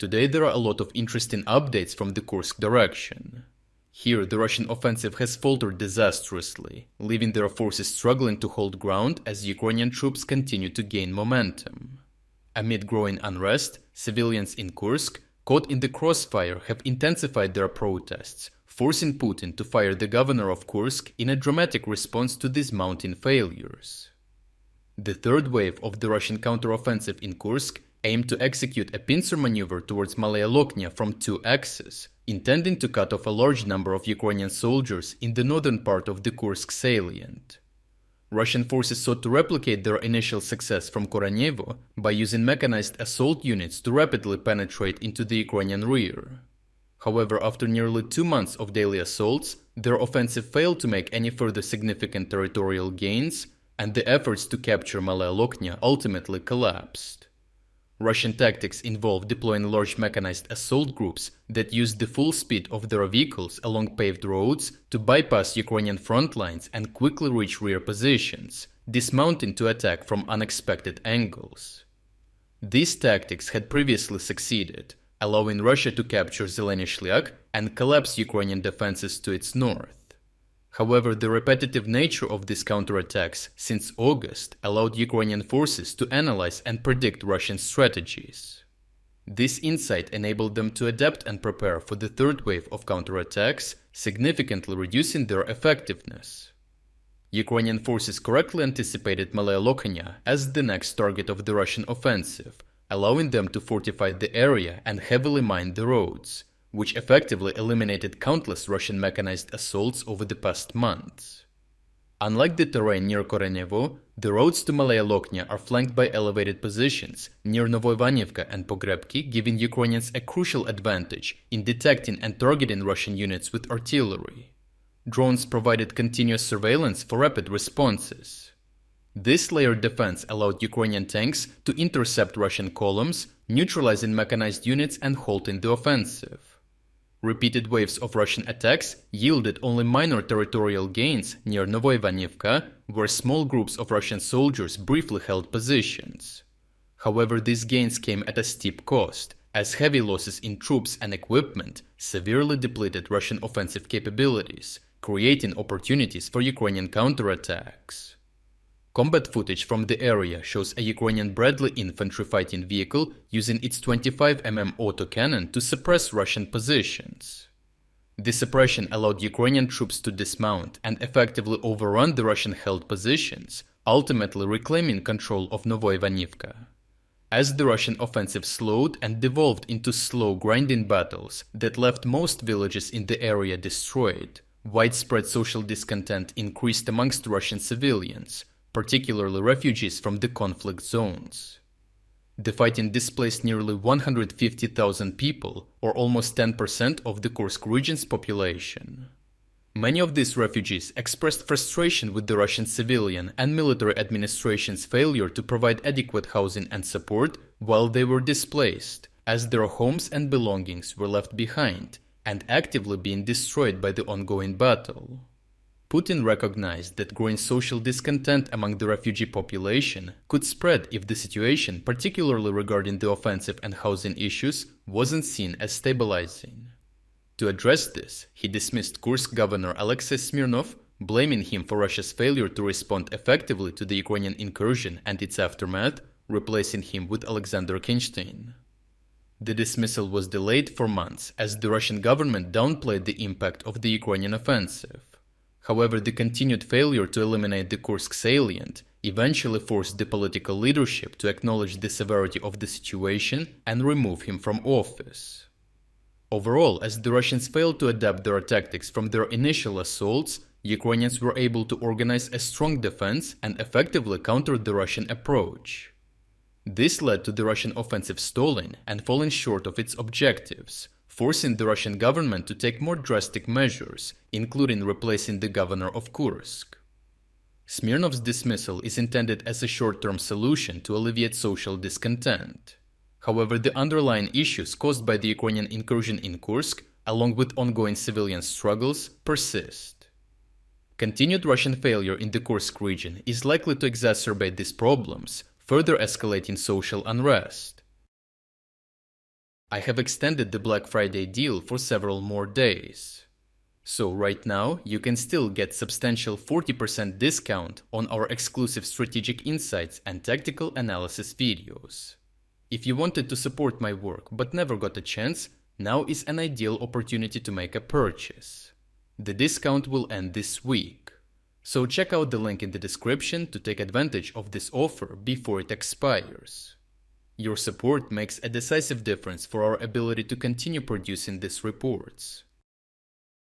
Today there are a lot of interesting updates from the Kursk direction. Here, the Russian offensive has faltered disastrously, leaving their forces struggling to hold ground as Ukrainian troops continue to gain momentum. Amid growing unrest, civilians in Kursk, caught in the crossfire, have intensified their protests, forcing Putin to fire the governor of Kursk in a dramatic response to these mounting failures. The third wave of the Russian counteroffensive in Kursk aimed to execute a pincer maneuver towards Malaya Lokhnya from two axes, intending to cut off a large number of Ukrainian soldiers in the northern part of the Kursk salient. Russian forces sought to replicate their initial success from Korenevo by using mechanized assault units to rapidly penetrate into the Ukrainian rear. However, after nearly 2 months of daily assaults, their offensive failed to make any further significant territorial gains, and the efforts to capture Malaya Lokhnya ultimately collapsed. Russian tactics involved deploying large mechanized assault groups that used the full speed of their vehicles along paved roads to bypass Ukrainian front lines and quickly reach rear positions, dismounting to attack from unexpected angles. These tactics had previously succeeded, allowing Russia to capture Zeleny Shliak and collapse Ukrainian defenses to its north. However, the repetitive nature of these counterattacks since August allowed Ukrainian forces to analyze and predict Russian strategies. This insight enabled them to adapt and prepare for the third wave of counterattacks, significantly reducing their effectiveness. Ukrainian forces correctly anticipated Malaya Lokhnya as the next target of the Russian offensive, allowing them to fortify the area and heavily mine the roads, which effectively eliminated countless Russian mechanized assaults over the past months. Unlike the terrain near Korenevo, the roads to Malaya Lokhnya are flanked by elevated positions near Novoivanivka and Pogrebki, giving Ukrainians a crucial advantage in detecting and targeting Russian units with artillery. Drones provided continuous surveillance for rapid responses. This layered defense allowed Ukrainian tanks to intercept Russian columns, neutralizing mechanized units and halting the offensive. Repeated waves of Russian attacks yielded only minor territorial gains near Novoivanivka, where small groups of Russian soldiers briefly held positions. However, these gains came at a steep cost, as heavy losses in troops and equipment severely depleted Russian offensive capabilities, creating opportunities for Ukrainian counterattacks. Combat footage from the area shows a Ukrainian Bradley infantry fighting vehicle using its 25mm autocannon to suppress Russian positions. The suppression allowed Ukrainian troops to dismount and effectively overrun the Russian-held positions, ultimately reclaiming control of Novoivanivka. As the Russian offensive slowed and devolved into slow grinding battles that left most villages in the area destroyed, widespread social discontent increased amongst Russian civilians, particularly refugees from the conflict zones. The fighting displaced nearly 150,000 people, or almost 10% of the Kursk region's population. Many of these refugees expressed frustration with the Russian civilian and military administration's failure to provide adequate housing and support while they were displaced, as their homes and belongings were left behind and actively being destroyed by the ongoing battle. Putin recognized that growing social discontent among the refugee population could spread if the situation, particularly regarding the offensive and housing issues, wasn't seen as stabilizing. To address this, he dismissed Kursk governor Alexei Smirnov, blaming him for Russia's failure to respond effectively to the Ukrainian incursion and its aftermath, replacing him with Alexander Kinstein. The dismissal was delayed for months as the Russian government downplayed the impact of the Ukrainian offensive. However, the continued failure to eliminate the Kursk salient eventually forced the political leadership to acknowledge the severity of the situation and remove him from office. Overall, as the Russians failed to adapt their tactics from their initial assaults, Ukrainians were able to organize a strong defense and effectively countered the Russian approach. This led to the Russian offensive stalling and falling short of its objectives, forcing the Russian government to take more drastic measures, including replacing the governor of Kursk. Smirnov's dismissal is intended as a short-term solution to alleviate social discontent. However, the underlying issues caused by the Ukrainian incursion in Kursk, along with ongoing civilian struggles, persist. Continued Russian failure in the Kursk region is likely to exacerbate these problems, further escalating social unrest. I have extended the Black Friday deal for several more days. So right now, you can still get substantial 40% discount on our exclusive strategic insights and tactical analysis videos. If you wanted to support my work but never got a chance, now is an ideal opportunity to make a purchase. The discount will end this week. So check out the link in the description to take advantage of this offer before it expires. Your support makes a decisive difference for our ability to continue producing these reports.